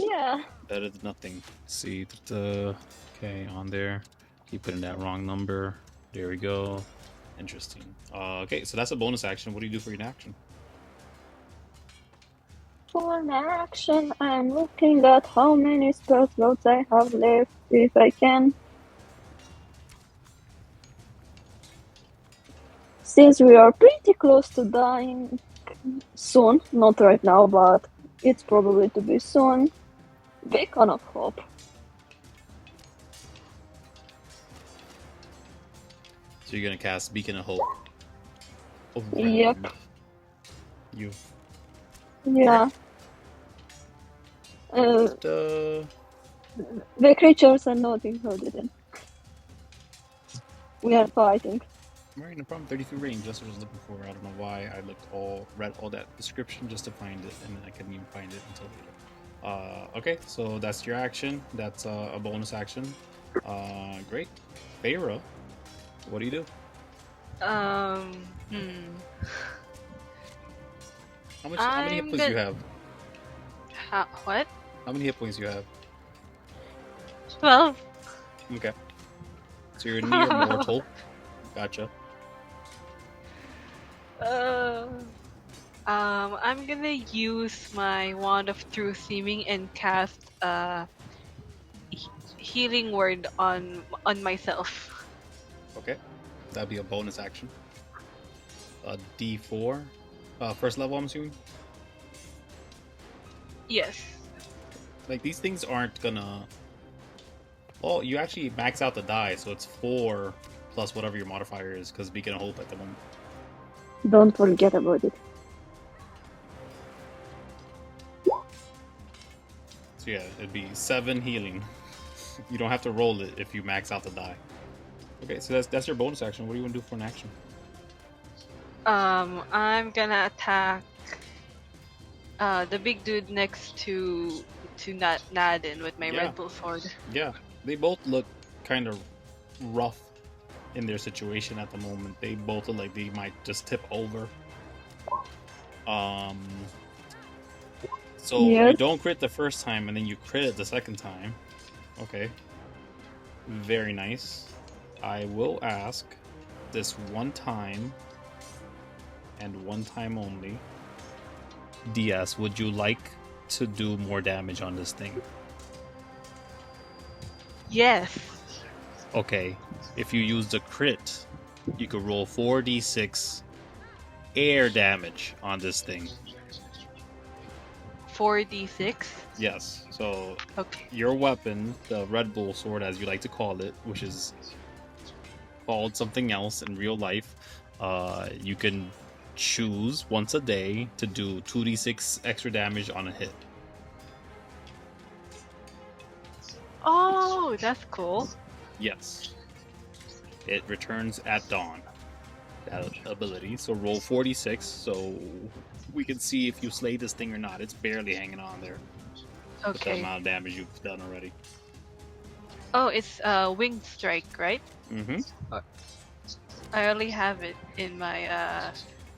Yeah. Better than nothing. See, okay, on there. Keep putting that wrong number. There we go. Interesting. Okay, so that's a bonus action. What do you do for your action? For an action, I'm looking at how many spell slots I have left, if I can. Since we are pretty close to dying soon, not right now, but it's probably to be soon, beacon of hope. So you're gonna cast Beacon of Hope around Yep. you. Yeah. Okay. The creatures are not included. We are fighting. Right, no problem. 30 feet range. That's what I was looking for. I don't know why I read all that description just to find it, and I couldn't even find it until later. Okay, so that's your action. That's a bonus action. Great. Feara, what do you do? Hmm. How many hit points do you have? What? How many hit points do you have? 12. Okay. So you're near mortal. Gotcha. I'm gonna use my Wand of True Seeming and cast healing word on myself. Okay. That'd be a bonus action. A D4. First level, I'm assuming? Yes. Like, these things aren't gonna... Well, you actually max out the die, so it's 4 plus whatever your modifier is, because Beacon of Hope at the moment. Don't forget about it. So yeah, it'd be 7 healing. You don't have to roll it if you max out the die. Okay, so that's your bonus action. What do you want to do for an action? I'm gonna attack the big dude next to Nadine with my Red Bull sword. Yeah, they both look kind of rough in their situation at the moment. They both look like they might just tip over. So you don't crit the first time, and then you crit it the second time. Okay. Very nice. I will ask this one time, and one time only. DS, would you like to do more damage on this thing? Yes. Okay. If you use the crit, you could roll 4d6 air damage on this thing. 4d6? Yes. So okay. Your weapon, the Red Bull sword as you like to call it, which is called something else in real life, you can choose once a day to do 2d6 extra damage on a hit. Oh, that's cool. Yes. It returns at dawn. That ability. So roll 46 so we can see if you slay this thing or not. It's barely hanging on there. Okay. With the amount of damage you've done already. Oh, it's winged strike, right? Mm-hmm. I only have it in my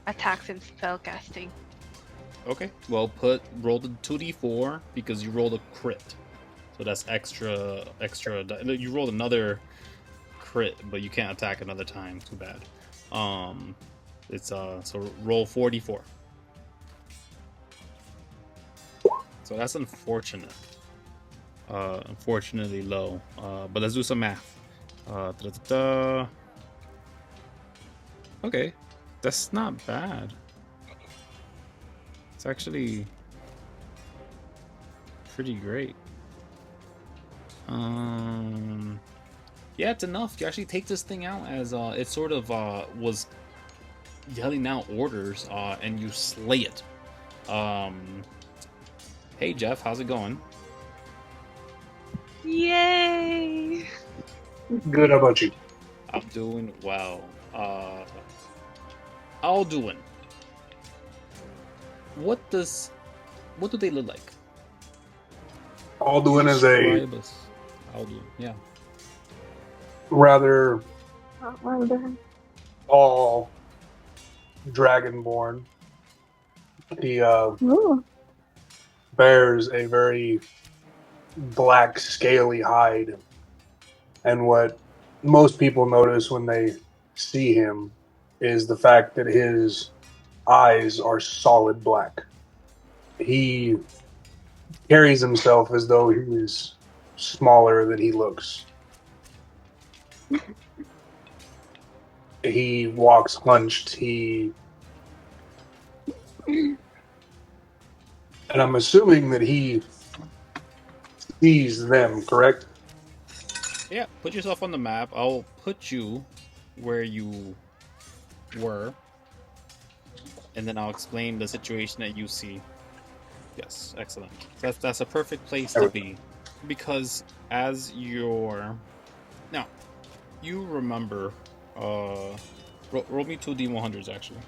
attacks and spellcasting. Okay. Well, roll the 2d4 because you rolled a crit. So that's extra. You rolled another crit, but you can't attack another time. Too bad. It's so roll 4d4. So that's unfortunate. Unfortunately low. But let's do some math. Okay, that's not bad. It's actually pretty great. Yeah, it's enough. You actually take this thing out as it sort of was yelling out orders, and you slay it. Hey Jeff, how's it going? Yay! Good, how about you? I'm doing well. Alduin. What do they look like? Alduin is a Alduin, yeah. Rather tall dragonborn. He bears a very black, scaly hide. And what most people notice when they see him is the fact that his eyes are solid black. He carries himself as though he's smaller than he looks. He walks hunched. And I'm assuming that he sees them, correct? Yeah, put yourself on the map. I'll put you where you were, and then I'll explain the situation that you see. Yes, excellent. That's a perfect place to be, because as you're now, you remember. Roll me 2d100s actually.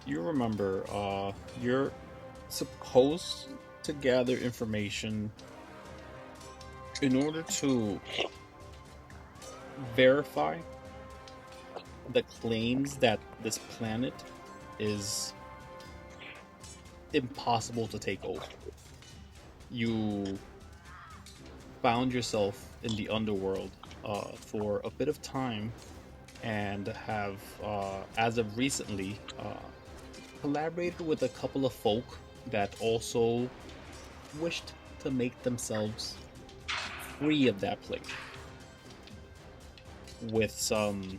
You remember. You're supposed to gather information in order to verify the claims that this planet is impossible to take over. You found yourself in the underworld for a bit of time and have, as of recently, collaborated with a couple of folk that also wished to make themselves free of that place, with some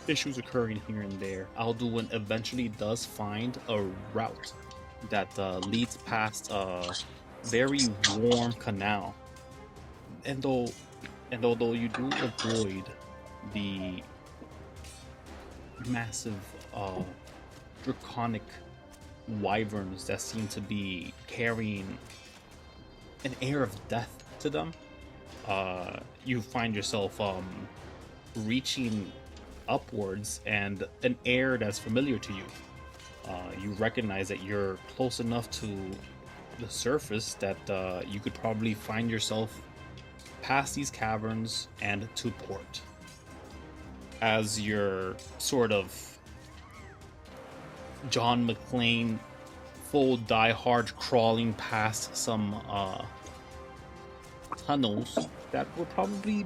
issues occurring here and there. Alduin eventually does find a route that leads past a very warm canal, and although you do avoid the massive draconic wyverns that seem to be carrying an air of death to them, you find yourself reaching upwards and an air that's familiar to you. You recognize that you're close enough to the surface that you could probably find yourself past these caverns and to port. As you're sort of John McClane, full die-hard crawling past some tunnels that were probably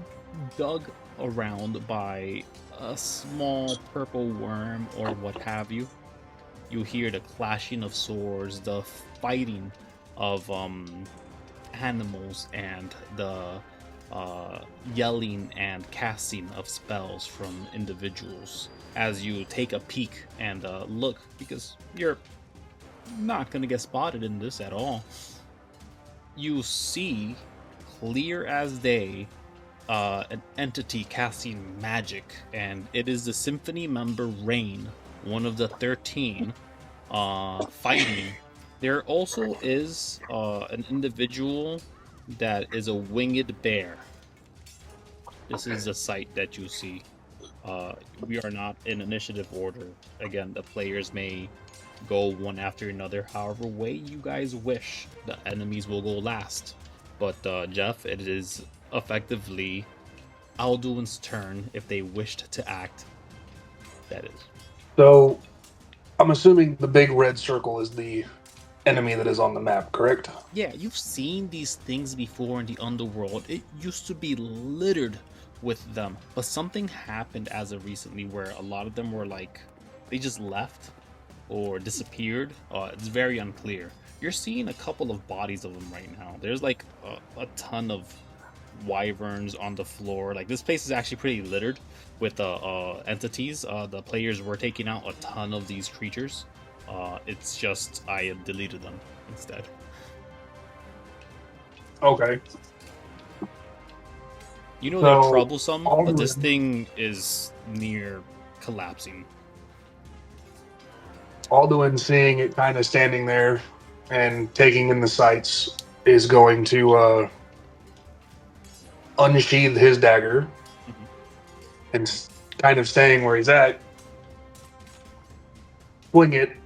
dug around by a small purple worm or what have you. You hear the clashing of swords, the fighting of animals, and the yelling and casting of spells from individuals. As you take a peek and look, because you're not going to get spotted in this at all, you see clear as day an entity casting magic, and it is the Symphony member Rain, one of the 13, fighting. There also is an individual that is a winged bear. This is the sight that you see. We are not in initiative order. Again, the players may go one after another, however way you guys wish. The enemies will go last. But Jeff, it is effectively Alduin's turn if they wished to act. That is. So, I'm assuming the big red circle is the enemy that is on the map, correct? Yeah, you've seen these things before in the Underworld. It used to be littered with them, but something happened as of recently where a lot of them were like, they just left or disappeared. It's very unclear. You're seeing a couple of bodies of them right now. There's like a ton of wyverns on the floor. Like, this place is actually pretty littered with entities. The players were taking out a ton of these creatures. It's just I have deleted them instead. Okay. You know they're So, troublesome, but this Alduin- thing is near collapsing. Alduin, seeing it kind of standing there and taking in the sights, is going to unsheath his dagger Mhm. and kind of staying where he's at, swing it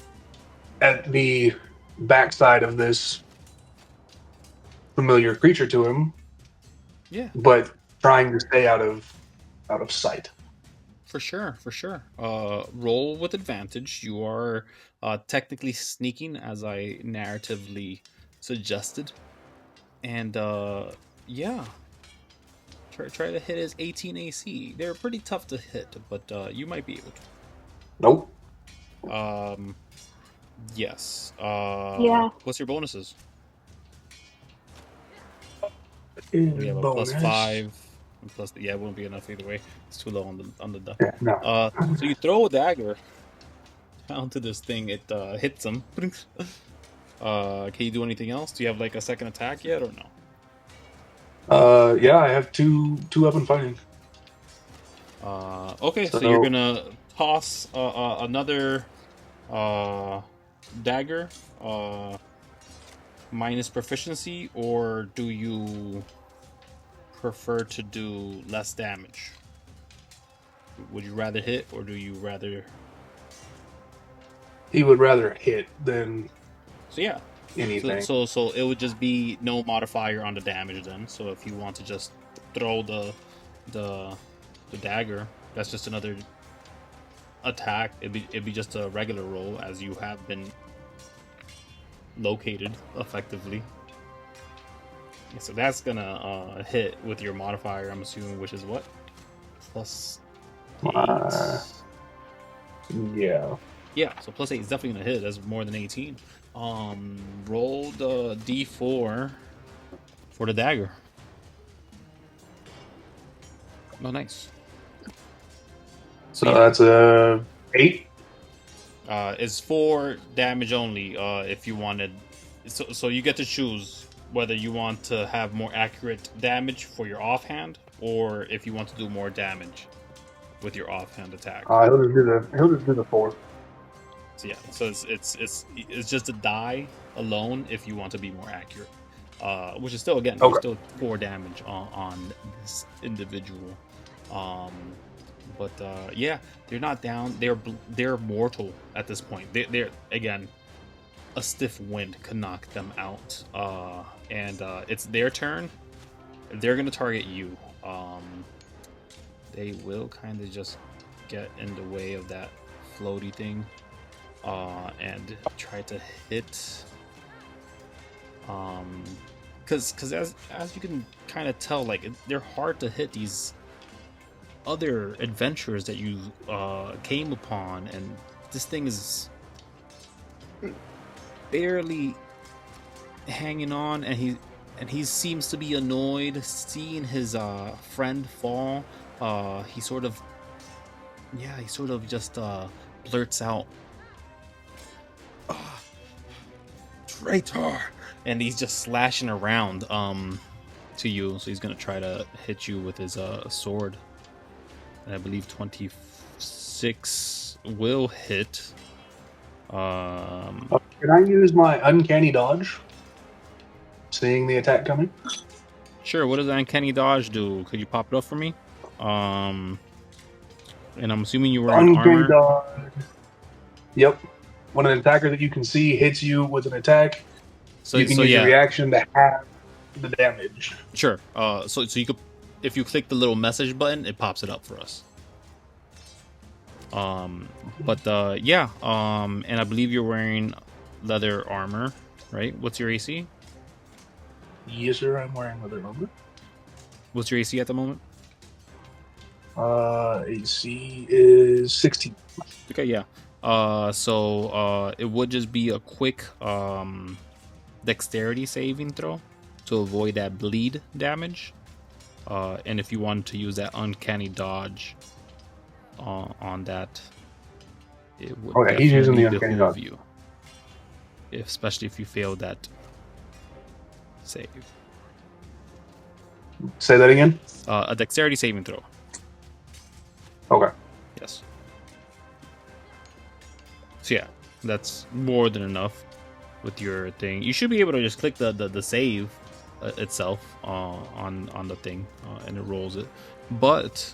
at the backside of this familiar creature to him, Yeah, but trying to stay out of sight. for sure, for sure. Roll with advantage. You are technically sneaking, as I narratively suggested. And yeah, try to hit his 18 AC. They're pretty tough to hit, but you might be able Nope. to. Yes. Yeah. What's your bonuses? We Is have a bonus. +5 and plus. Yeah, it won't be enough either way. It's too low on the die. Yeah, no. So you throw a dagger onto this thing. It hits him. Can you do anything else? Do you have like a second attack yet or no? Yeah, I have two weapon fighting. Okay, so you're gonna toss another dagger minus proficiency, or do you prefer to do less damage? Would you rather hit, or do you rather? He would rather hit than So yeah, anything. so it would just be no modifier on the damage then. So if you want to just throw the dagger, that's just another attack. It'd be just a regular roll, as you have been located effectively. So that's gonna hit with your modifier, I'm assuming, which is what? +8. Yeah. Yeah, so +8 is definitely gonna hit. That's more than 18. Roll the D4 for the dagger. Oh, nice. So that's a 8. It's 4 damage only. If you wanted, so you get to choose whether you want to have more accurate damage for your offhand, or if you want to do more damage with your offhand attack. He'll just do the 4. So yeah, so it's just a die alone if you want to be more accurate. Which is still, again, you're still 4 damage on this individual. But yeah, they're not down. They're mortal at this point. They're again, a stiff wind could knock them out. And it's their turn. They're gonna target you. They will kind of just get in the way of that floaty thing, and try to hit. Because as you can kind of tell, like, they're hard to hit, these other adventures that you came upon, and this thing is barely hanging on, and he seems to be annoyed seeing his friend fall. He sort of just blurts out, "Traitor!" and he's just slashing around to you. So he's gonna try to hit you with his sword. And I believe 26 will hit. Can I use my uncanny dodge? Seeing the attack coming? Sure, what does uncanny dodge do? Could you pop it up for me? And I'm assuming you were in Uncanny armor. dodge. Yep. When an attacker that you can see hits you with an attack, you can use your reaction to have the damage. Sure. So you could, if you click the little message button, it pops it up for us. Yeah. And I believe you're wearing leather armor, right? What's your AC? Yes, sir. I'm wearing leather armor. What's your AC at the moment? AC is 16. Okay, yeah. So it would just be a quick dexterity saving throw to avoid that bleed damage. And if you wanted to use that uncanny dodge on that, it would he's using the uncanny dodge. you. Especially if you fail that save. Say that again? A dexterity saving throw. Okay. Yes. So yeah, that's more than enough with your thing. You should be able to just click the save itself on the thing, and it rolls it. But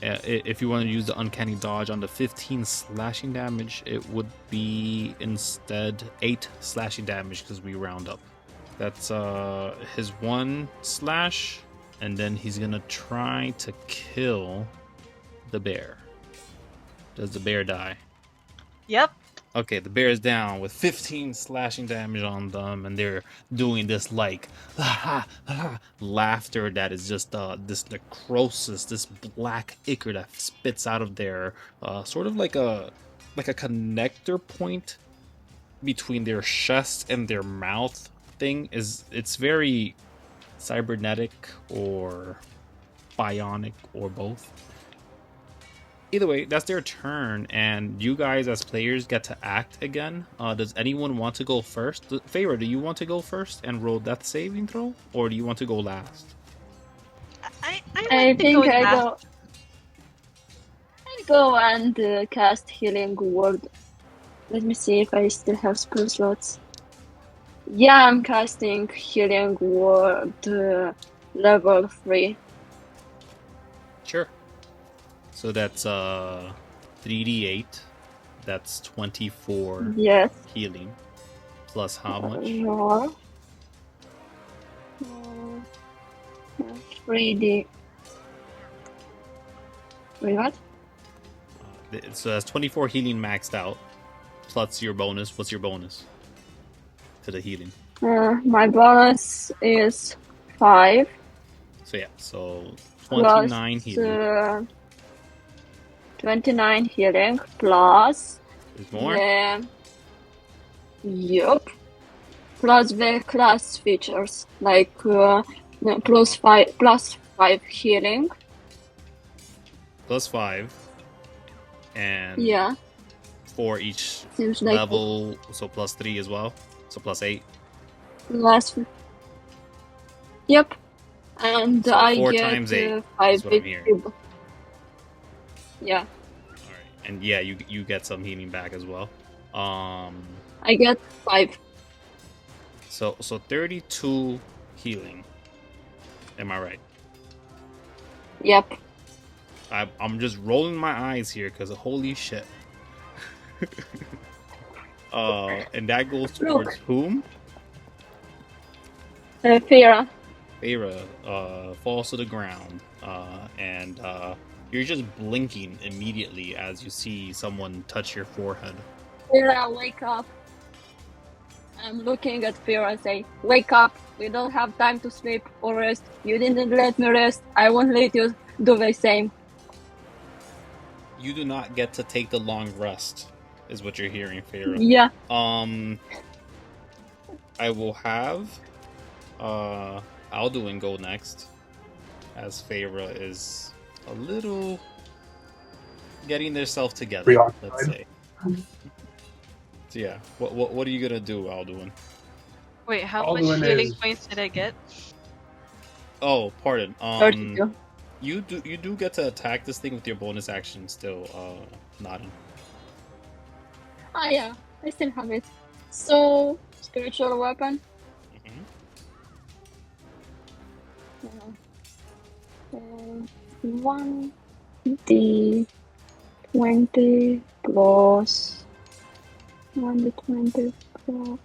if you want to use the uncanny dodge on the 15 slashing damage, it would be instead 8 slashing damage because we round up. That's his 1 slash, and then he's gonna try to kill the bear. Does the bear die? Yep. Okay, the bear is down with 15 slashing damage on them, and they're doing this like laughter that is just this necrosis, this black ichor that spits out of their sort of like a connector point between their chest and their mouth thing. It's very cybernetic or bionic or both. Either way, that's their turn, and you guys as players get to act again. Does anyone want to go first? Feara, do you want to go first and roll death saving throw, or do you want to go last? I I like to think go I last. go and cast healing word. Let me see if I still have spell slots. Yeah, I'm casting healing word level 3. Sure. So that's 3d8. That's 24 Yes. healing. Plus how much? Roar. 3D. Wait, what? So that's 24 healing maxed out. Plus your bonus. What's your bonus to the healing? My bonus is 5. So yeah, so 29 plus, healing. 29 healing plus. There's more? Yup. Plus the class features, like plus 5 healing. Plus 5. And Yeah. for each Seems like level, so plus 3 as well. So plus 8. Plus. Yep. And So I 4 get times 8 5 is what I'm hearing. cube. Yeah. Alright. And yeah, you get some healing back as well. I get 5. So 32 healing. Am I right? Yep. I'm just rolling my eyes here because holy shit. And that goes towards whom? Feara. Feara falls to the ground, and you're just blinking immediately as you see someone touch your forehead. Feara, wake up. I'm looking at Feara and say, wake up. We don't have time to sleep or rest. You didn't let me rest. I won't let you do the same. You do not get to take the long rest, is what you're hearing, Feara. Yeah. I will have Alduin go next, as Feara is a little getting themselves together, let's say. So yeah, what are you gonna do, Alduin? Wait, how Alduin much healing is- points did I get? Oh, pardon. 32. You do get to attack this thing with your bonus action still, Nadine. Ah, yeah. I still have it. So, spiritual weapon. Mm-hmm. 1d20 plus 1d20 plus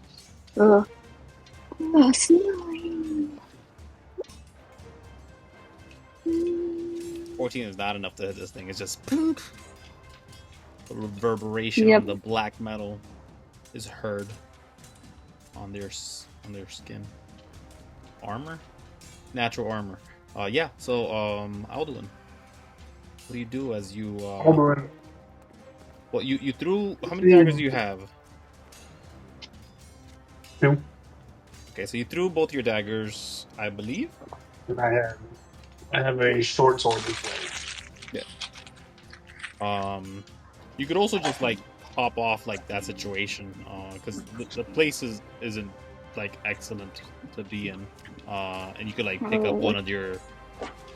plus 9. 14 is not enough to hit this thing. It's just poop. The reverberation Yep. of the black metal is heard on their skin. Armor? Natural armor. Yeah, so Alduin. What do you do as you Alduin. Well, you threw, how many daggers do you have? 2. Okay, so you threw both your daggers, I believe. And I have a short sword as well. Yeah. You could also just like hop off like that situation, because the place isn't like excellent to be in, and you could like pick up one of your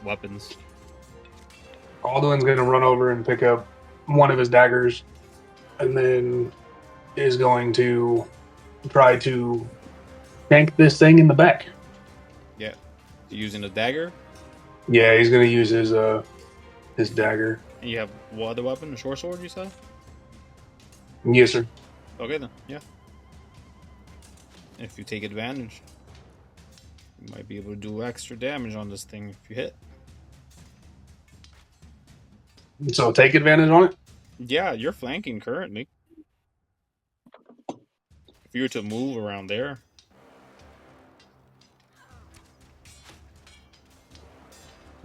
weapons. Alduin's going to run over and pick up one of his daggers, and then is going to try to tank this thing in the back. Yeah, using a dagger. Yeah, he's going to use his dagger. And you have what other weapon? A short sword, you said? Yes, sir. Okay then, yeah. If you take advantage, you might be able to do extra damage on this thing if you hit. So take advantage on it? Yeah, you're flanking currently. you were to move around there,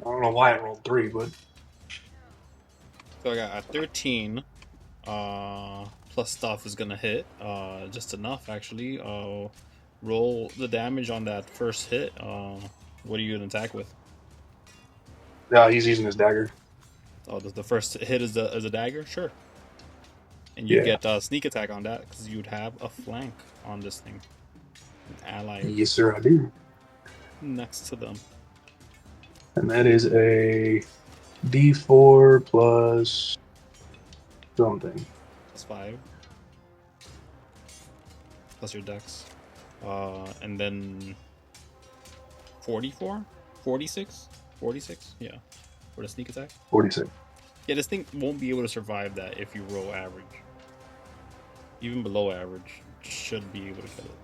I don't know why I rolled 3, but so I got a 13. Plus stuff is gonna hit. Just enough actually. Roll the damage on that first hit. What are you gonna attack with? yeah, he's using his dagger. Oh, the first hit is a dagger. Sure. And you Yeah. get a sneak attack on that because you'd have a flank on this thing. An ally Yes, sir, I do. next to them. And that is a D4 plus something. Plus 5. Plus your dex. And then 44? 46? 46? Yeah. For the sneak attack. 46. Yeah, this thing won't be able to survive that if you roll average. Even below average, should be able to kill it.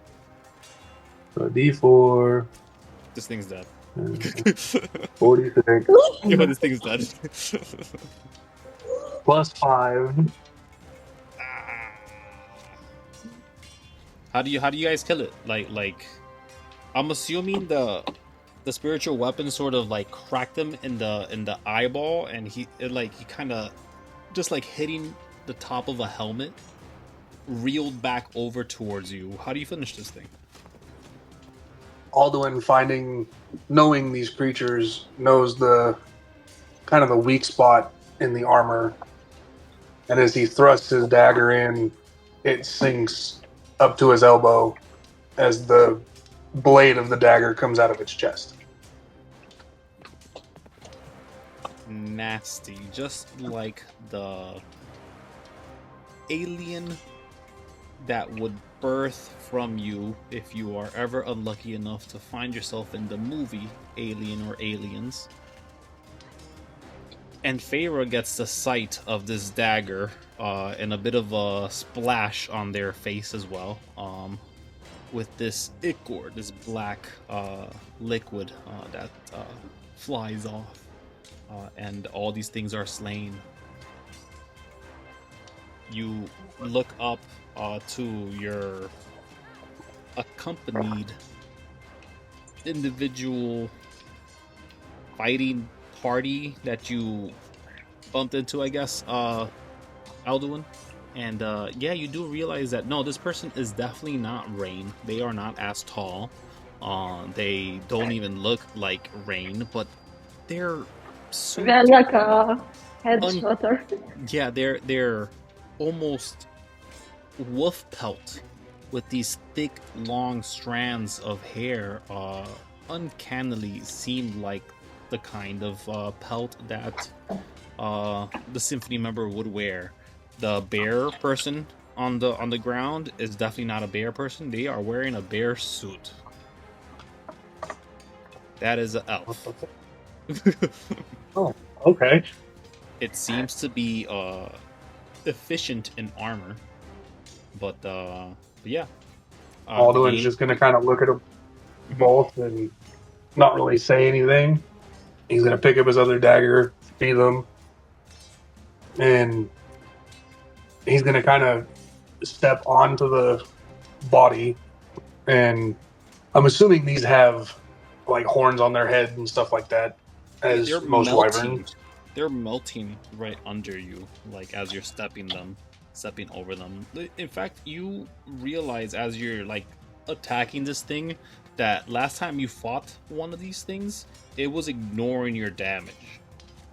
So D4. This thing's dead. 46 Yo, this thing's dead. plus 5. How do you guys kill it? Like I'm assuming the spiritual weapon sort of like cracked him in the eyeball, and he kind of just like hitting the top of a helmet reeled back over towards you. How do you finish this thing? Alduin, knowing these creatures, knows the kind of the weak spot in the armor, and as he thrusts his dagger in, it sinks up to his elbow as the blade of the dagger comes out of its chest. Nasty, just like the alien that would birth from you if you are ever unlucky enough to find yourself in the movie Alien or Aliens. And Feara gets the sight of this dagger and a bit of a splash on their face as well, with this ichor, this black liquid that flies off, and all these things are slain. You look up to your accompanied individual fighting party that you bumped into, I guess, Alduin. And yeah, you do realize that no, this person is definitely not Rain. They are not as tall. They don't even look like Rain, but they're so They're like a headshotter. yeah, they're almost wolf pelt with these thick, long strands of hair. Uncannily seemed like the kind of pelt that the Symphony member would wear. The bear person on the ground is definitely not a bear person. They are wearing a bear suit. That is an elf. Oh, okay. It seems to be efficient in armor, but yeah. Alduin's just going to kind of look at them both and not really say anything. He's going to pick up his other dagger, see them, and he's going to kind of step onto the body. And I'm assuming these have like horns on their head and stuff like that, as most wyverns. They're melting right under you, like as you're stepping over them. In fact, you realize as you're like attacking this thing that last time you fought one of these things, it was ignoring your damage.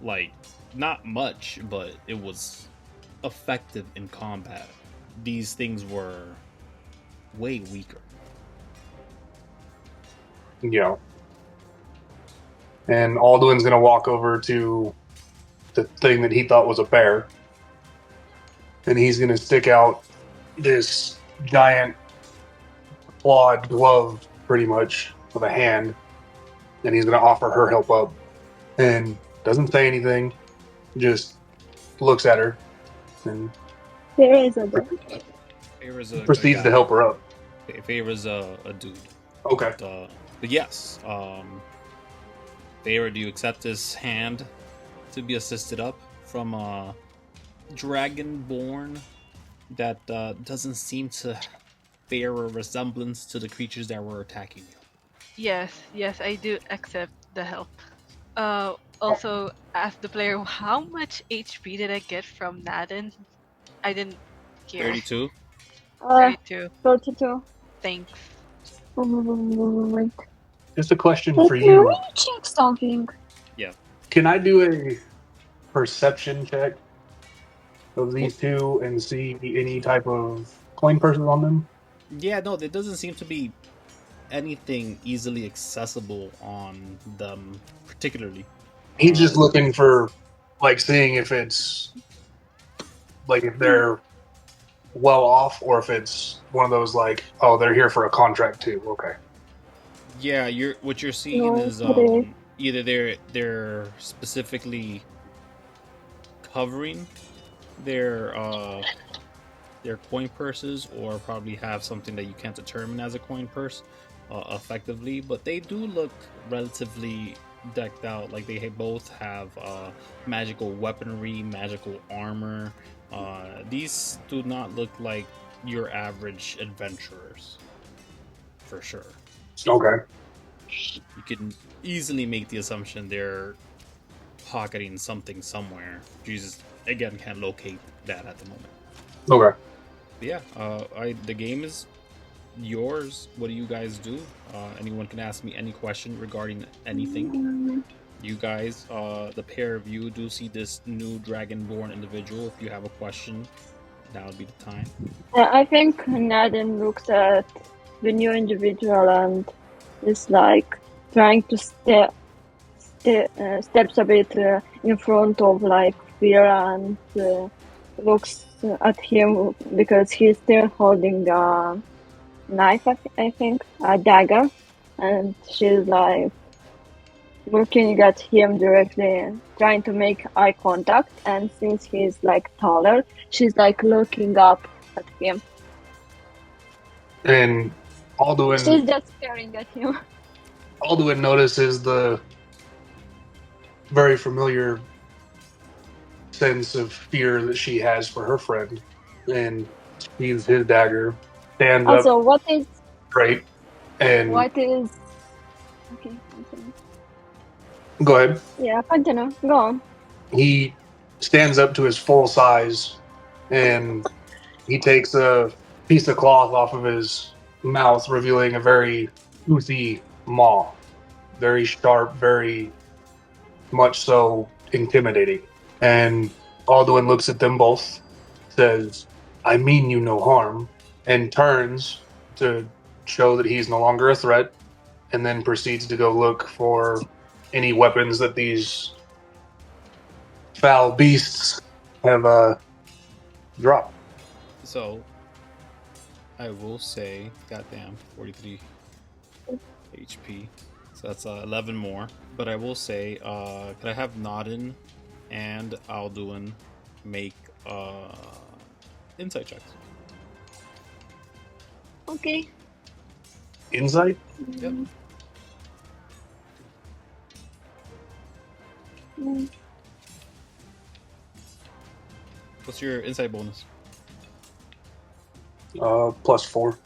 Like, not much, but it was effective in combat. These things were way weaker. Yeah. And Alduin's going to walk over to the thing that he thought was a bear. And he's going to stick out this giant clawed glove, pretty much, with a hand. And he's going to offer her help up. And doesn't say anything, just looks at her. And proceeds to help her up. Feara's a dude. Okay. But yes, Feara, do you accept this hand to be assisted up from Dragonborn that doesn't seem to bear a resemblance to the creatures that were attacking you. Yes, I do accept the help. Also ask the player how much HP did I get from Nadine? I didn't hear. 32. 32. 32. Thanks. Wait. Just a question Let for me you. check something. Yeah. Can I do a perception check of these two and see any type of coin purses on them? Yeah, no, there doesn't seem to be anything easily accessible on them, particularly. He's just looking for, like, seeing if it's, like, if they're well off or if it's one of those, like, oh, they're here for a contract too. Okay. Yeah, what you're seeing No, is it is. either they're specifically covering their coin purses, or probably have something that you can't determine as a coin purse effectively. But they do look relatively decked out. Like they both have magical weaponry, magical armor. These do not look like your average adventurers, for sure. Okay. You can easily make the assumption they're pocketing something somewhere. You just again can't locate that at the moment. Okay. But yeah, the game is yours. What do you guys do? Anyone can ask me any question regarding anything. You guys, the pair of you, do see this new dragonborn individual. If you have a question, that would be the time. I think Nadine looks at the new individual and is like trying to steps a bit in front of like Feara and looks at him because he's still holding a knife, I think, a dagger, and she's like looking at him directly, trying to make eye contact, and since he's like taller, she's like looking up at him. And She's Alduin, just staring at him. Alduin notices the very familiar sense of fear that she has for her friend, and sheathes his dagger, stands up Also, what is straight, and okay, continue. go ahead. Yeah, continue. Go on. He stands up to his full size, and he takes a piece of cloth off of his mouth, revealing a very toothy maw. Very sharp, very much so intimidating. And Alduin looks at them both, says, I mean you no harm, and turns to show that he's no longer a threat, and then proceeds to go look for any weapons that these foul beasts have dropped. So, I will say, goddamn, 43 HP. So that's 11 more. But I will say, could I have Nadine and Alduin make insight checks? Okay. Insight? Yep. What's your insight bonus? +4.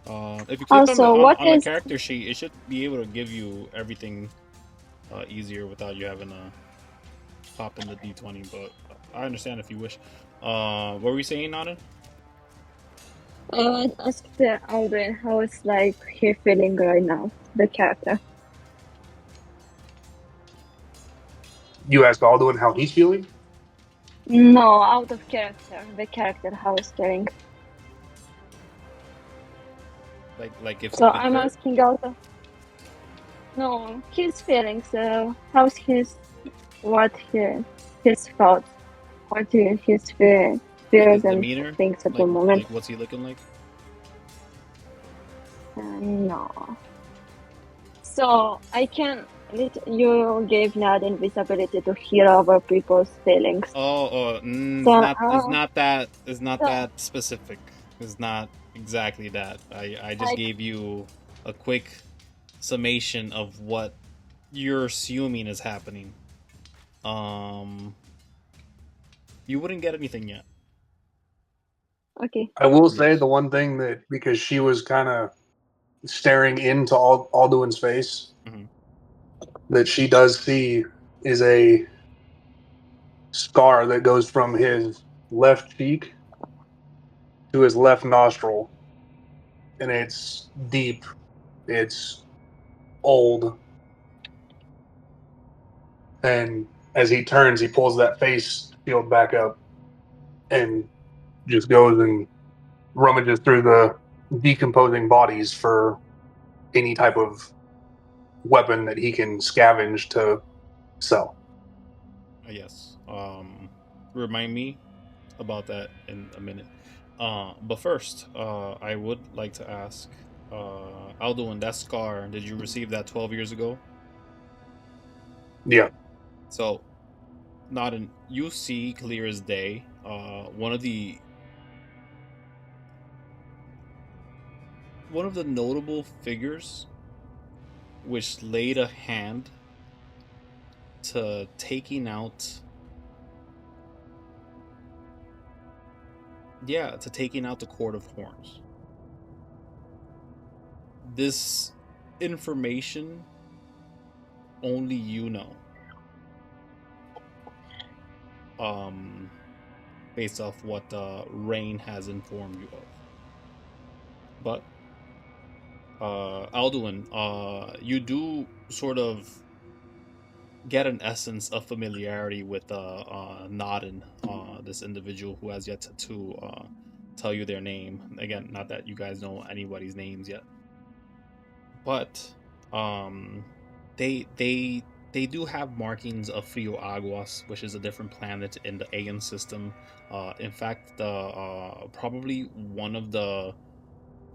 If you click Also, on the character sheet, it should be able to give you everything easier without you having to pop in the D20. But I understand if you wish. What were we saying, Nadine? Ask the Alduin how it's like he feeling right now, the character. You asked Alduin how he's feeling? No, out of character. The character how it's feeling. Like if So if I'm they're- asking out of no his feelings. How's his his thoughts? What his fears his and demeanor, things at the moment? like what's he looking like? No. So I can. You gave Nadine visibility to hear other people's feelings. It's not that specific. It's not exactly that. I just gave you a quick summation of what you're assuming is happening. You wouldn't get anything yet. Okay. I will say Yes. the one thing that, because she was kind of staring into Alduin's face, Mhm. that she does see is a scar that goes from his left cheek to his left nostril. And it's deep, it's old. And as he turns, he pulls that face shield back up and just goes and rummages through the decomposing bodies for any type of weapon that he can scavenge to sell. Yes. Remind me about that in a minute. But first, I would like to ask, Alduin, that scar, did you receive that 12 years ago? Yeah. So, not an you see clear as day. One of the notable figures which laid a hand to taking out the Court of Horns. This information only you know. Um Based off what Rain has informed you of. But Alduin, you do sort of get an essence of familiarity with Nadine, this individual who has yet to tell you their name. Again, not that you guys know anybody's names yet, but um, they do have markings of Frio Aguas, which is a different planet in the Aeon system. In fact, the probably one of the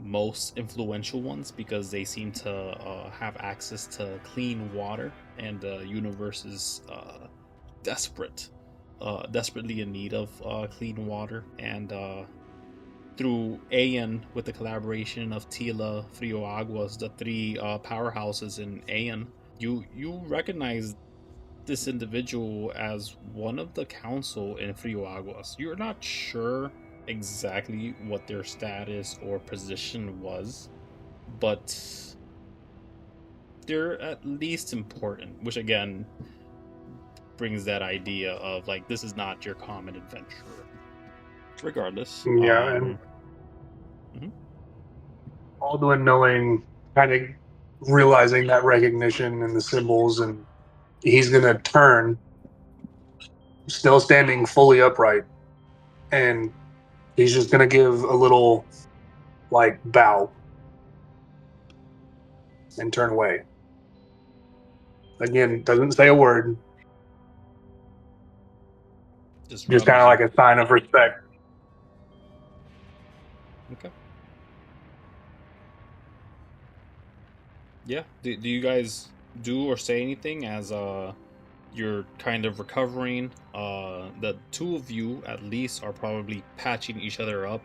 most influential ones because they seem to have access to clean water, and the universe is desperately in need of clean water. And through Aeon, with the collaboration of Tila, Frio Aguas, the three powerhouses in Aeon, you recognize this individual as one of the council in Frio Aguas. You're not sure exactly what their status or position was, but they're at least important, which again brings that idea of like this is not your common adventurer. Regardless, Yeah. And mhm. Alduin knowing, kind of realizing that recognition and the symbols, and he's going to turn, still standing fully upright, and he's just going to give a little like bow and turn away. Again, doesn't say a word, Just just kind of rummaging. like a sign of respect. Okay. Yeah. Do you guys do or say anything as you're kind of recovering? The two of you at least are probably patching each other up,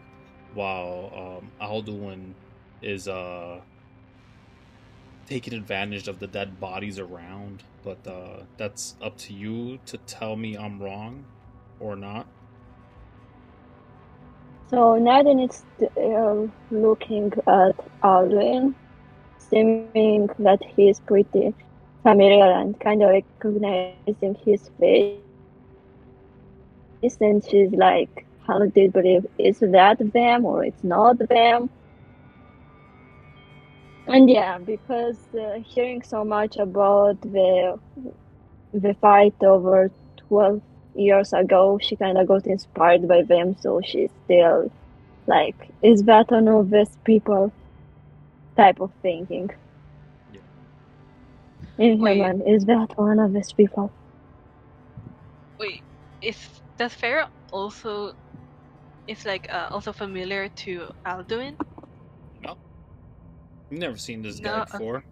while Alduin is taking advantage of the dead bodies around. But that's up to you to tell me I'm wrong or not. So Nadine is looking at Alduin, seeming that he's pretty familiar and kind of recognizing his face. And she's like, how do you believe? Is that them or it's not them? And yeah, because hearing so much about the fight over 12 years ago, she kind of got inspired by them, so she's still like, is that one of these people type of thinking. Yeah. Wait, Inhuman, is that one of these people? wait. Is does Feara also is like also familiar to Alduin? No, you've never seen this guy No, before.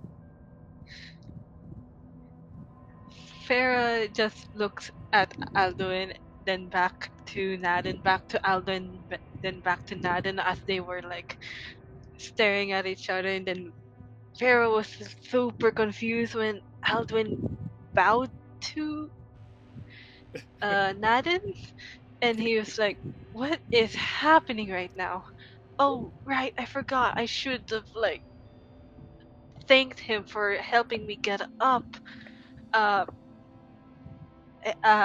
Farah just looks at Alduin, then back to Nadine, back to Alduin, then back to Nadine as they were like staring at each other. And then Farah was super confused when Alduin bowed to Nadine. And he was like, "What is happening right now? Oh, right, I forgot. I should have like thanked him for helping me get up. Uh,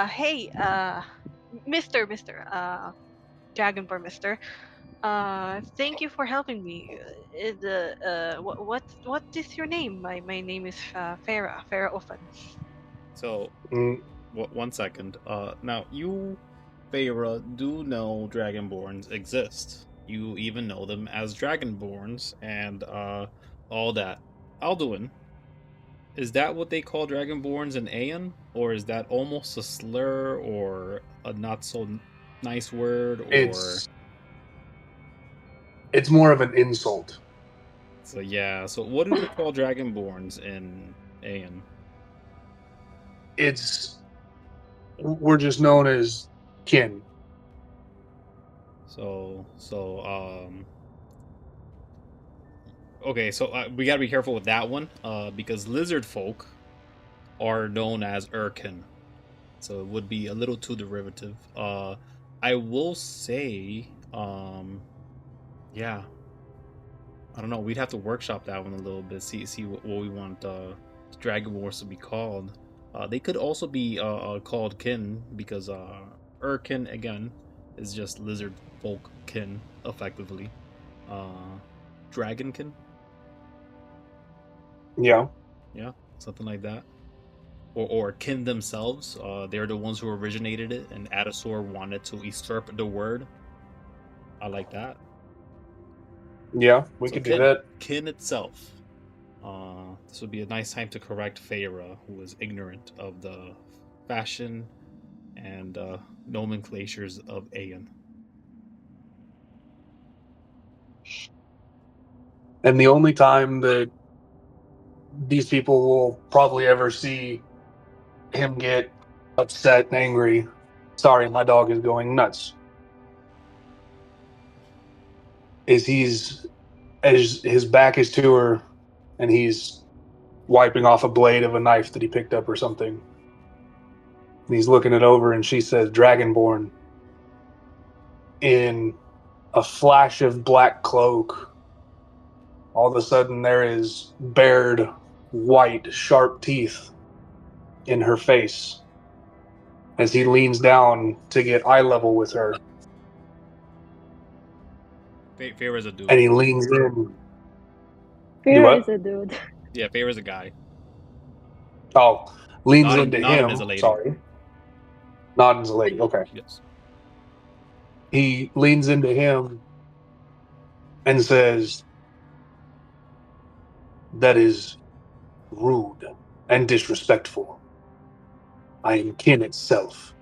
hey, Mister, Dragonborn Mister. Thank you for helping me. What is your name? My name is Feara, Feara Ofan." So, Mm, 1 second. Now you, Feara, do know Dragonborns exist. You even know them as Dragonborns and all that. Alduin, is that what they call Dragonborns in Aeon, or is that almost a slur or a not so nice word? Or it's more of an insult. so yeah. So what do they call Dragonborns in Aeon? It's we're just known as kin. So okay, so we gotta be careful with that one, because lizard folk are known as Urkin, so it would be a little too derivative. I will say, yeah, I don't know. We'd have to workshop that one a little bit. See what we want Dragon Wars to be called. They could also be called kin because Urkin again is just lizard folk kin effectively. Uh, Dragonkin, Yeah. yeah, something like that. Or kin themselves. They're the ones who originated it, and Adasor wanted to usurp the word. I like that. Yeah, we So could do that. kin itself. This would be a nice time to correct Feara, who was ignorant of the fashion and nomenclatures of Aeon. And the only time that these people will probably ever see him get upset and angry. Sorry, my dog is going nuts. Is he's as his back is to her and he's wiping off a blade of a knife that he picked up or something. And he's looking it over and she says Dragonborn in a flash of black cloak. All of a sudden there is bared white sharp teeth in her face as he leans down to get eye level with her. Feara's a dude. And he leans in. Do Fear is what? a dude. Yeah, Feara's a guy. Oh, leans into Nadine is a him. lady. Sorry. Nodden's a lady. Okay. Yes. He leans into him and says, "That is rude and disrespectful. I am kin itself,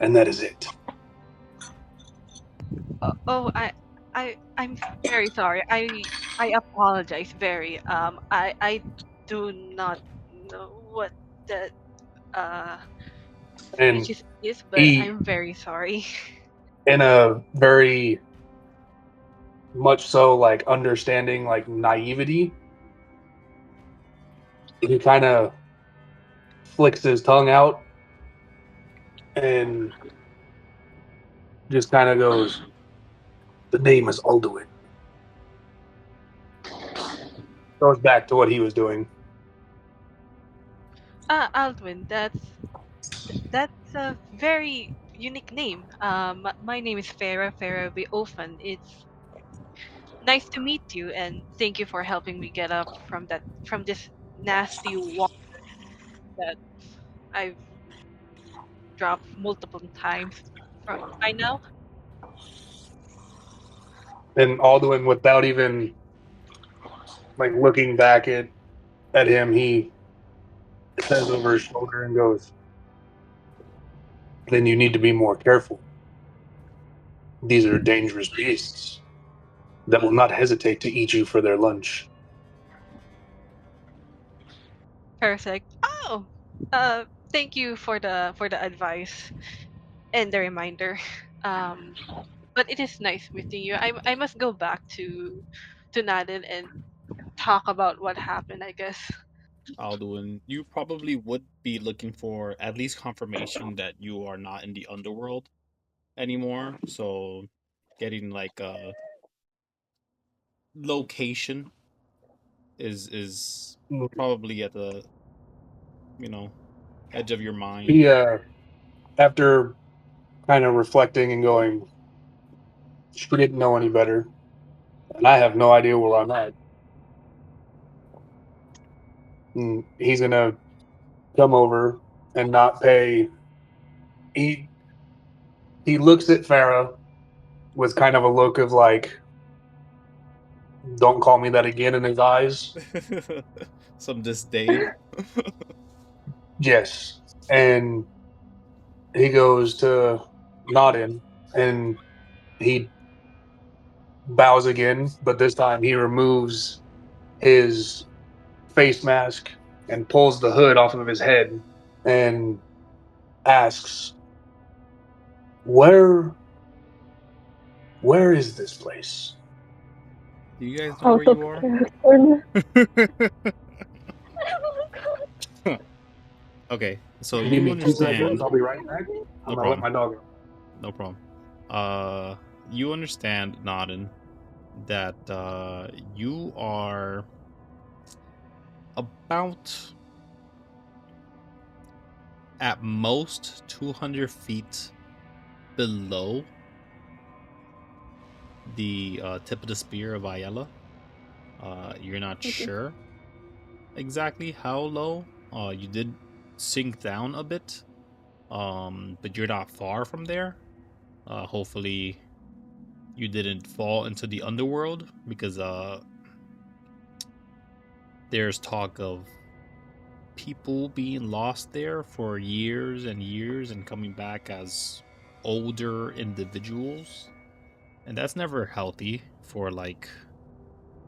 and that is it." Oh, I'm very sorry. I apologize. Very. I do not know what that And species is, but he, I'm very sorry. in a very much so like understanding, like naivety, he kind of flicks his tongue out and just kind of goes, "The name is Alduin." Goes back to what he was doing. Aldwin, that's a very unique name. My name is Farah, Farah Beofan. It's nice to meet you, and thank you for helping me get up from this nasty wall that I've dropped multiple times by now. And Alduin, without even like looking back at him, he says over his shoulder and goes, "Then you need to be more careful. These are dangerous beasts that will not hesitate to eat you for their lunch." Perfect. Oh, uh, thank you for the advice and the reminder. Um, but it is nice meeting you. I must go back to Nadine and talk about what happened, I guess. Alduin, you probably would be looking for at least confirmation that you are not in the underworld. anymore, so getting like a location is probably at the edge of your mind. He, after kind of reflecting and going, she didn't know any better, and I have no idea where I'm at. And he's gonna come over and not pay. He looks at Feara with kind of a look of like, "Don't call me that again" in his eyes. Some disdain. Yes, and he goes to Nadine, and he bows again, but this time he removes his face mask and pulls the hood off of his head and asks, "Where is this place?" Do you guys know Out where of you are? character. Okay, so Give you me 2 seconds. understand. I'll be right back. I'm No gonna let problem. my dog out. No problem. You understand, Nadine, that you are about at most 200 feet below the tip of the Spear of Aiella. You're not Okay. sure exactly how low. You did sink down a bit, but you're not far from there. Hopefully, you didn't fall into the Underworld because there's talk of people being lost there for years and years and coming back as older individuals, and that's never healthy for like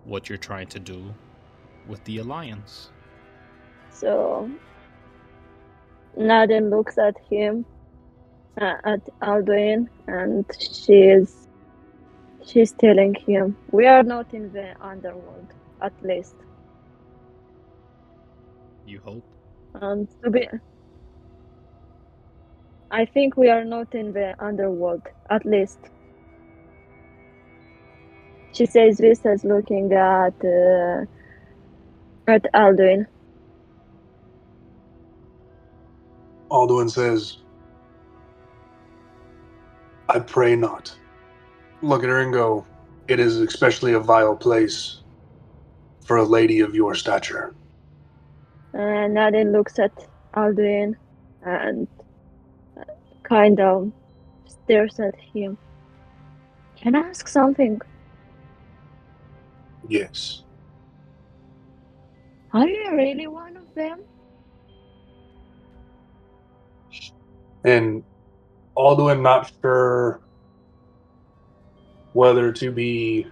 what you're trying to do with the Alliance. So Nadine looks at him, at Alduin, and she's telling him, "We are not in the Underworld, at least." You hope. And I think we are not in the Underworld, at least. She says this as looking at Alduin. Alduin says, "I pray not." Look at her and go, "It is especially a vile place for a lady of your stature." And Nadine looks at Alduin and kind of stares at him. "Can I ask something? Yes. Are you really one of them?" And Alduin not sure whether to be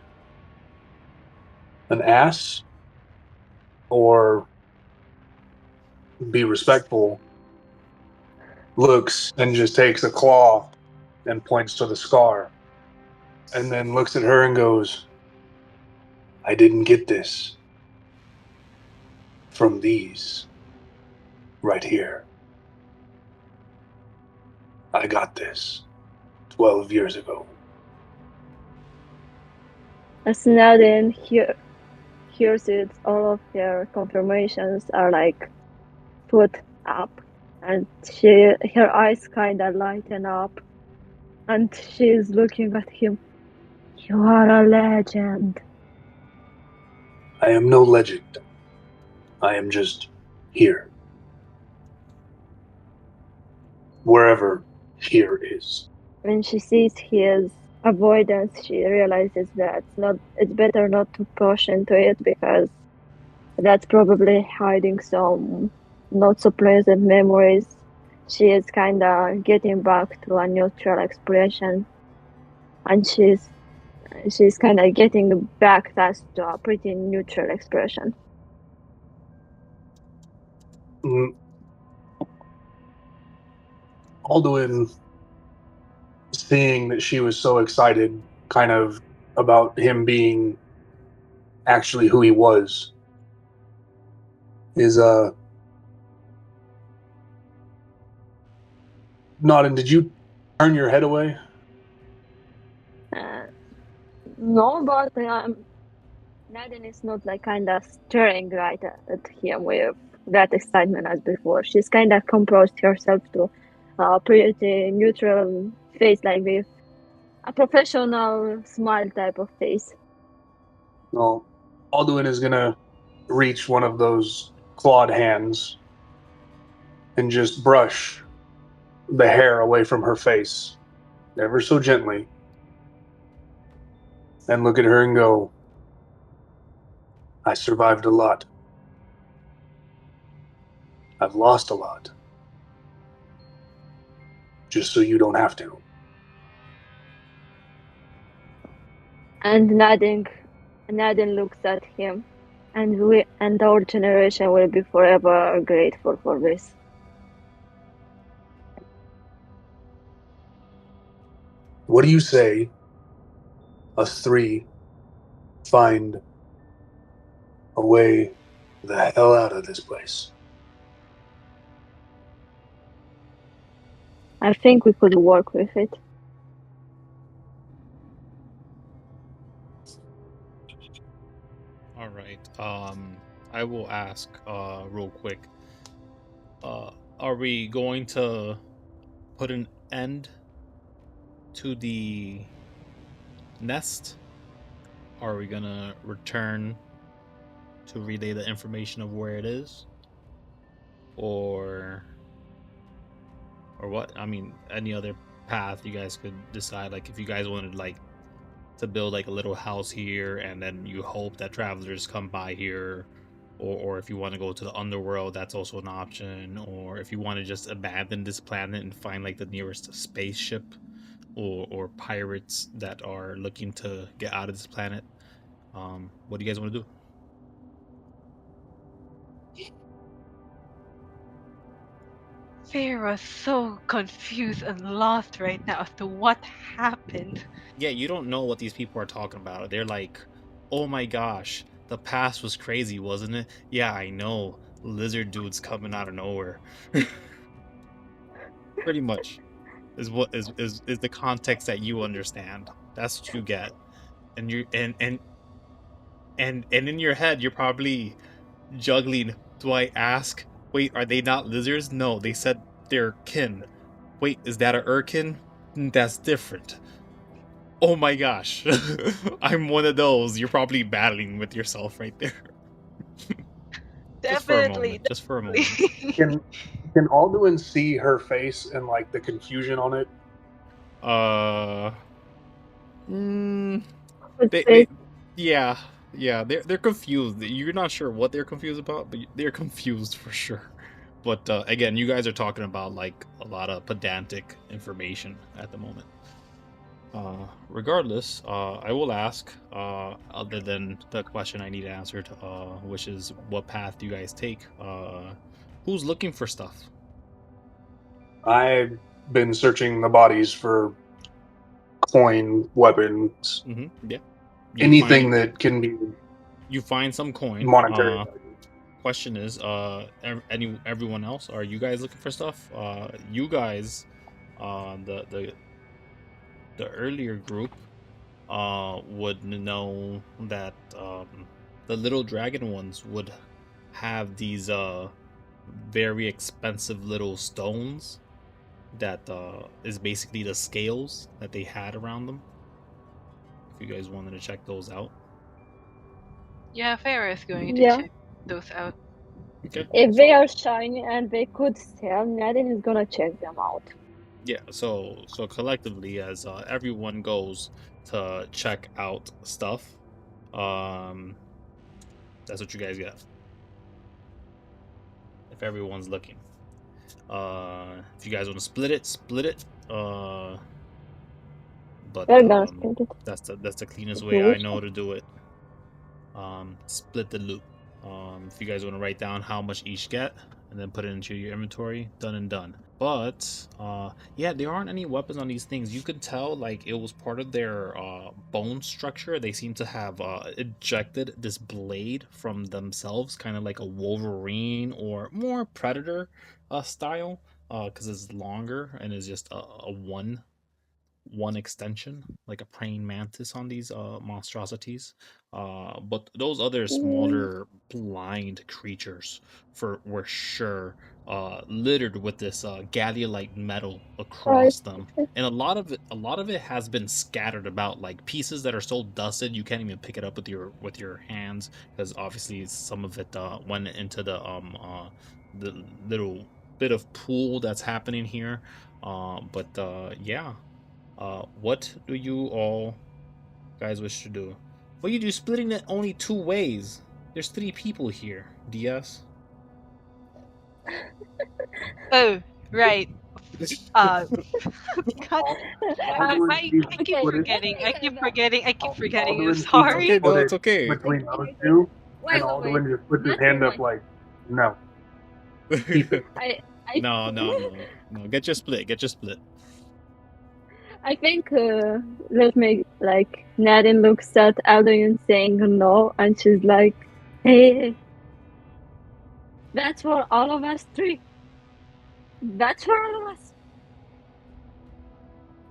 an ass or be respectful, looks and just takes a claw and points to the scar, and then looks at her and goes, "I didn't get this from these right here. I got this 12 years ago." As Nadine hears it, all of her confirmations are like put up, and her eyes kind of lighten up, and she's looking at him. "You are a legend." I am no legend. I am just here. Wherever here is. When she sees his avoidance, she realizes that it's better not to push into it, because that's probably hiding some not so pleasant memories. She is kind of getting back to a neutral expression, and she's kind of getting back fast to a pretty neutral expression. Alduin, seeing that she was so excited, kind of about him being actually who he was, is Nodin, did you turn your head away? No, but Nadine is not like kind of staring right at him with that excitement as before. She's kind of composed herself to a pretty neutral face, like with a professional smile type of face. Well, Alduin is gonna reach one of those clawed hands and just brush the hair away from her face, ever so gently, and look at her and go, I survived a lot. I've lost a lot. Just so you don't have to. And Nadine looks at him, and our generation will be forever grateful for this. What do you say us three find a way the hell out of this place? I think we could work with it. All right. I will ask real quick. Are we going to put an end to the nest? Are we gonna return to relay the information of where it is? Or what? I mean, any other path you guys could decide. Like, if you guys wanted like to build like a little house here, and then you hope that travelers come by here, or if you want to go to the underworld, that's also an option. Or if you want to just abandon this planet and find like the nearest spaceship or pirates that are looking to get out of this planet. What do you guys want to do? Feara's so confused and lost right now as to what happened. Yeah, you don't know what these people are talking about. They're like, oh my gosh, the past was crazy, wasn't it? Yeah, I know. Lizard dudes coming out of nowhere. Pretty much is what is the context that you understand. That's what you get. And you and in your head you're probably juggling, do I ask, wait, are they not lizards? No, they said they're kin. Wait, is that a Urkin? That's different. Oh my gosh. I'm one of those. You're probably battling with yourself right there. Just for a Definitely, moment. Just for a moment. definitely. Can Alduin see her face and like the confusion on it? Uh mm, Would they say yeah, they're confused. You're not sure what they're confused about, but they're confused for sure. But again, you guys are talking about like a lot of pedantic information at the moment. Regardless, I will ask, other than the question I need answered, which is what path do you guys take? Who's looking for stuff? I've been searching the bodies for coin, weapons, Yeah, you anything find that can be you find some coin. monetary value. Question is, everyone else, are you guys looking for stuff? You guys, the earlier group, would know that the little dragon ones would have these very expensive little stones that is basically the scales that they had around them. If you guys wanted to check those out. Yeah, Feara is going to yeah. check those out. Okay. If they So are shiny and they could sell, Nadine is gonna check them out. yeah, so collectively, as everyone goes to check out stuff, um, that's what you guys get. If everyone's looking, if you guys want to split it, split it. But We're gonna split it that's the cleanest if you way I wish. know to do it. Split the loot. If you guys want to write down how much each get and then put it into your inventory, done and done. But yeah, there aren't any weapons on these things. You can tell like it was part of their bone structure. They seem to have ejected this blade from themselves, kind of like a Wolverine or more Predator style, because it's longer and is just a one one extension, like a praying mantis on these monstrosities. But those other smaller blind creatures were sure littered with this gallia-like metal across them, and a lot of it has been scattered about, like pieces that are so dusted you can't even pick it up with your hands, because obviously some of it went into the little bit of pool that's happening here. Yeah. What do you all guys wish to do? What you do splitting it only 2 ways? There's 3 people here. DS. Oh, right. Uh, God, Alduin I sees keep split it. forgetting. I keep forgetting. I keep forgetting. I'm Alduin sees It's sorry. okay, split no, it it's okay. between those two, and Wait. Alduin just puts his Not hand up rewind. like, no, keep it. I No. Get your split. Get your split. I think let me like Nadine looks at Alduin saying no, and she's like, "Hey, that's for all of us 3. That's for all of us.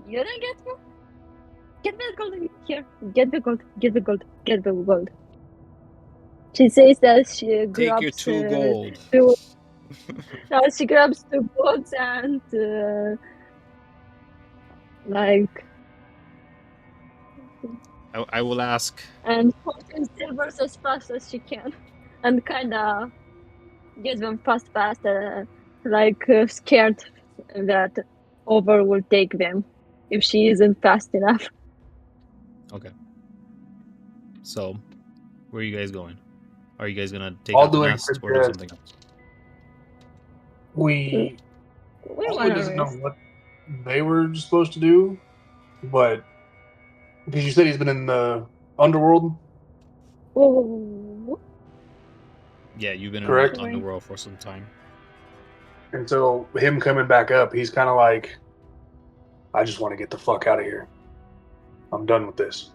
You don't get me. Get the gold here. Get the gold. Get the gold. Get the gold." She says that she Take your grabs 2 gold. 2. She grabs 2 golds and like I will ask. and potions silvers as fast as she can, and kind of gets them fast, scared that Over will take them if she isn't fast enough. Okay. So, where are you guys going? Are you guys gonna take out the Alduin nest or do suggests something else? we. We Alduin want to doesn't know rest. what they were supposed to do, but because you said he's been in the Underworld, Oh, Yeah, you've been in the correct? underworld for some time. And so him coming back up, he's kind of like, I just want to get the fuck out of here. I'm done with this.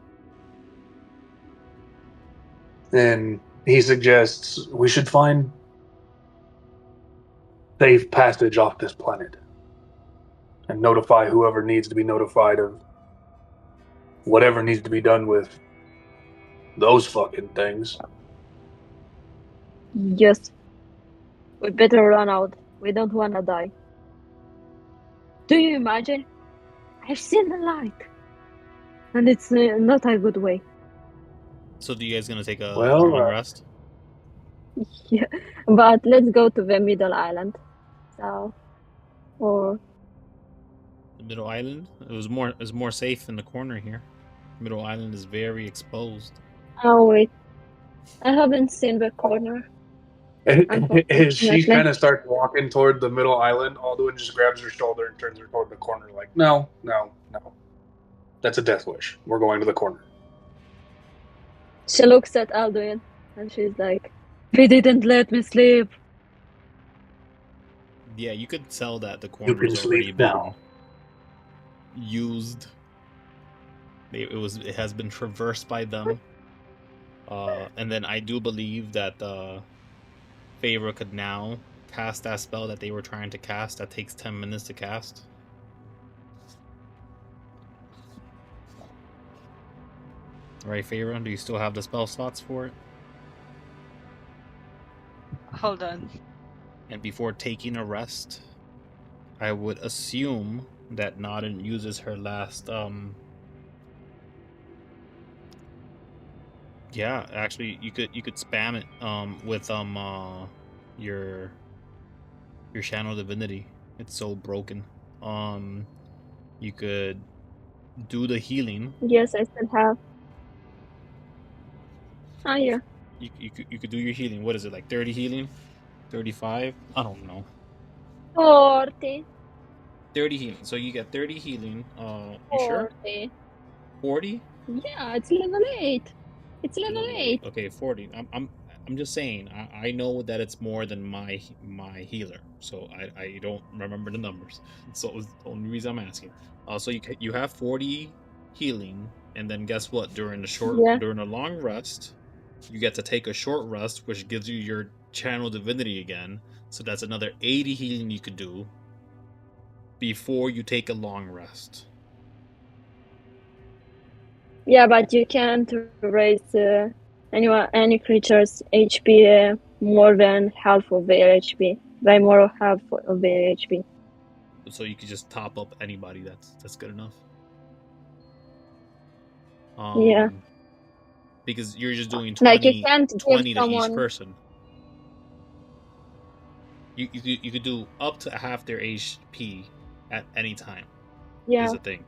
And he suggests we should find safe passage off this planet and notify whoever needs to be notified of whatever needs to be done with those fucking things. yes. We better run out. We don't want to die. Do you imagine? I've seen the light, and it's not a good way. So, do you guys gonna take a Well, long rest? Yeah, but let's go to the middle island. So, or The middle island. It was more safe in the corner here. Middle island is very exposed. oh wait, I haven't seen the corner. as she Unfortunately, kind of starts walking toward the middle island, Alduin just grabs her shoulder and turns her toward the corner, like, no. That's a death wish. We're going to the corner. she looks at Alduin and she's like, "We didn't let me sleep." Yeah, you could tell that the You corner's can already sleep been now. used. It has been traversed by them. And then I do believe that Feara could now cast that spell that they were trying to cast. That takes 10 minutes to cast. Right, Feara? Do you still have the spell slots for it? Hold on. And before taking a rest, I would assume that Nadine uses her last yeah, actually you could spam it with your channel divinity. It's so broken. You could do the healing. Yes, I still have. Oh yeah, You could do your healing. What is it, like 30 healing? 35? I don't know. 40. 30 healing. So you get 30 healing. You sure? 40. 40? Yeah, it's level 8. It's level 8. Okay, 40. I'm just saying. I know that it's more than my healer, so I don't remember the numbers. So it was the only reason I'm asking. So you have 40 healing, and then guess what? During Yeah. a long rest, you get to take a short rest, which gives you your channel divinity again. So that's another 80 healing you could do before you take a long rest. Yeah, but you can't raise any creature's HP more than half of their HP. By more of half of their HP. So you could just top up anybody. That's good enough. Yeah. Because you're just doing Like you 20, can't give 20 to each someone. person. You could do up to half their HP at any time. Yeah. Is the thing.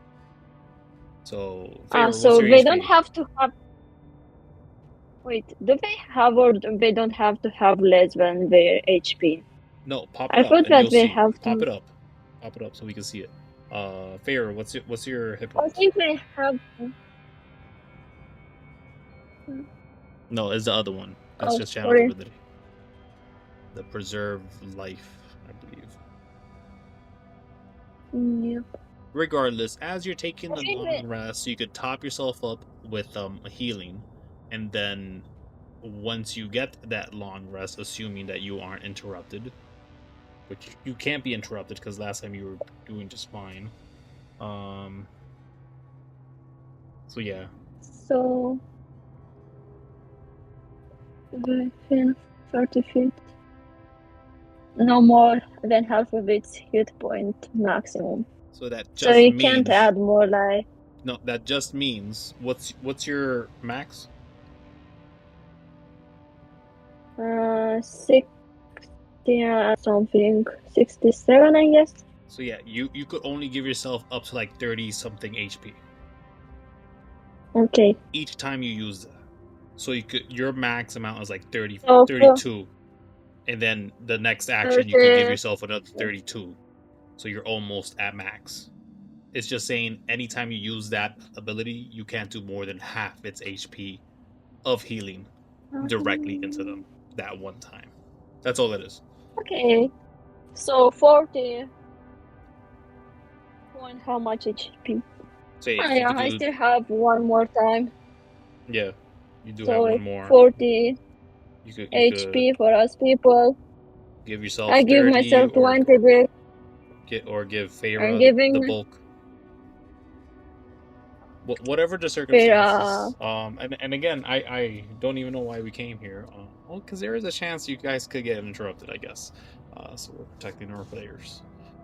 So Feara, So what's your they HP? don't have to have. Wait, do they have or they don't have to have less than their HP? No, pop I it up thought and that you'll they see. have Pop to. it up. Pop it up so we can see it. Feara, what's your hit I points? think they have. No, it's the other one. That's Oh, just Channel's sorry. ability. The preserve life, I believe. Yep. Regardless, as you're taking I the think long rest, you could top yourself up with a healing, and then once you get that long rest, assuming that you aren't interrupted, which you can't be interrupted because last time you were doing just fine. So yeah. So within 30 feet. No more than half of its hit point maximum. So that So just you means can't add more like. no. That just means what's your max? 60 something, 67, I guess. So yeah, you could only give yourself up to like 30 something HP Okay. each time you use that. So your max amount is like 30, So 32, and then the next action you could give yourself another 32. So you're almost at max. It's just saying anytime you use that ability, you can't do more than half its HP of healing directly into them that one time. That's all it is. Okay. So 40 point how much HP? So Oh, you yeah, could I do, still have one more time. yeah, you do have So one it's more. 40 You could HP for us people. give yourself I 30 give myself 20 bit. give Feara I'm the giving bulk. Whatever the Feara. circumstances. And again, I don't even know why we came here. Well, because there is a chance you guys could get interrupted, I guess. So we're protecting our players.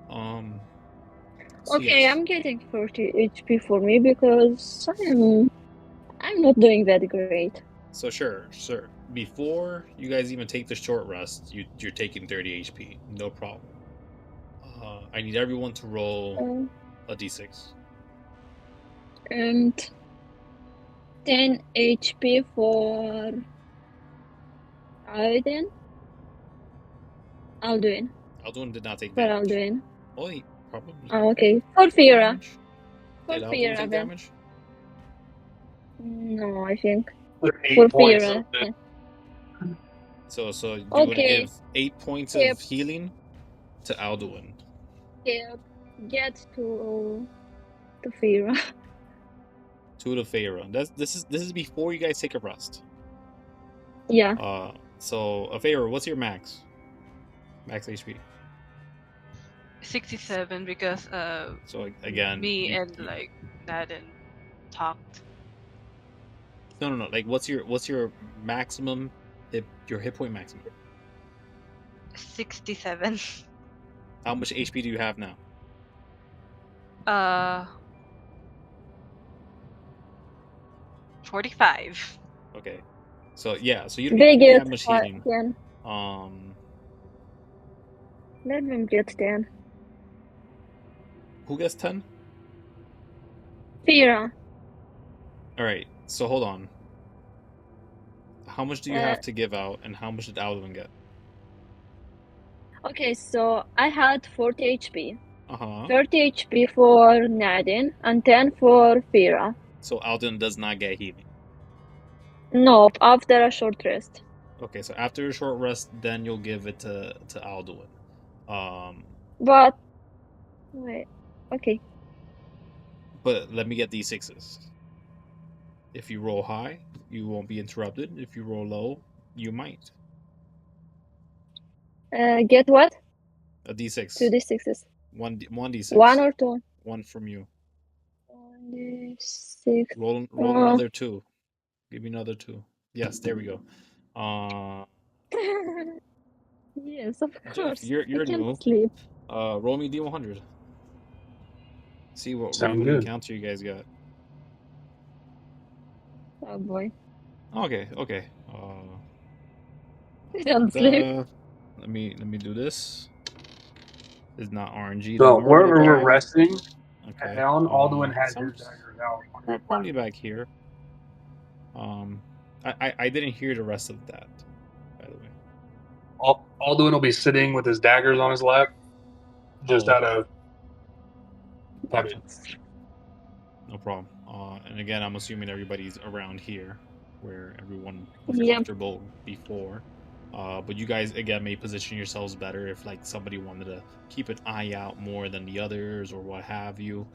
So Okay, yes. I'm getting 40 HP for me because I'm not doing that great. So sure. Before you guys even take the short rest, you're taking 30 HP, no problem. I need everyone to roll a d6. And 10 HP for Alduin. Alduin did not take For damage. Alduin. Oh, he probably. Oh, okay. For Feara. For Did Alduin Feara take then. damage? No, I think. Like For 8 points. Feara. Yeah. So you would Okay. give 8 points Yep. of healing to Alduin. Yep. Get to Feara. To the Feara. This is before you guys take a rest. Yeah. So Feara, what's your max? Max HP. 67 because So again, me and like Nadine talked. No. Like, what's your maximum? Your hit point maximum. 67. How much HP do you have now? 45. Okay. So yeah, so you don't even need that much healing. 10. Let them get 10. Who gets 10? Feara. Alright, so hold on. How much do you have to give out, and how much did Alduin get? Okay, so I had 40 HP. 30 HP for Nadine and 10 for Feara. So Alduin does not get healing. No, after a short rest. Okay, so after a short rest, then you'll give it to Alduin. But wait, okay. But let me get these sixes. If you roll high, you won't be interrupted. If you roll low, you might. Get what? A d6. 2 d6s. One d6. 1 or 2? One from you. 6. Roll Oh. another 2. Give me another 2. Yes, there we go. Yes, of Jeff, course. you're I can't new. sleep. Roll me D100. See what Sound random good. encounter you guys got. Oh boy. Okay. I don't sleep. Let me do this. It's not RNG. So Don't worry wherever we're about. resting, Okay. Alan, Alduin has his daggers out on his lap. Somebody back here. I didn't hear the rest of that, by the way. Alduin will be sitting with his daggers on his lap, just Oh. out of habit. No problem. And again, I'm assuming everybody's around here, where everyone was Yep. comfortable before. But you guys again may position yourselves better if like somebody wanted to keep an eye out more than the others or what have you.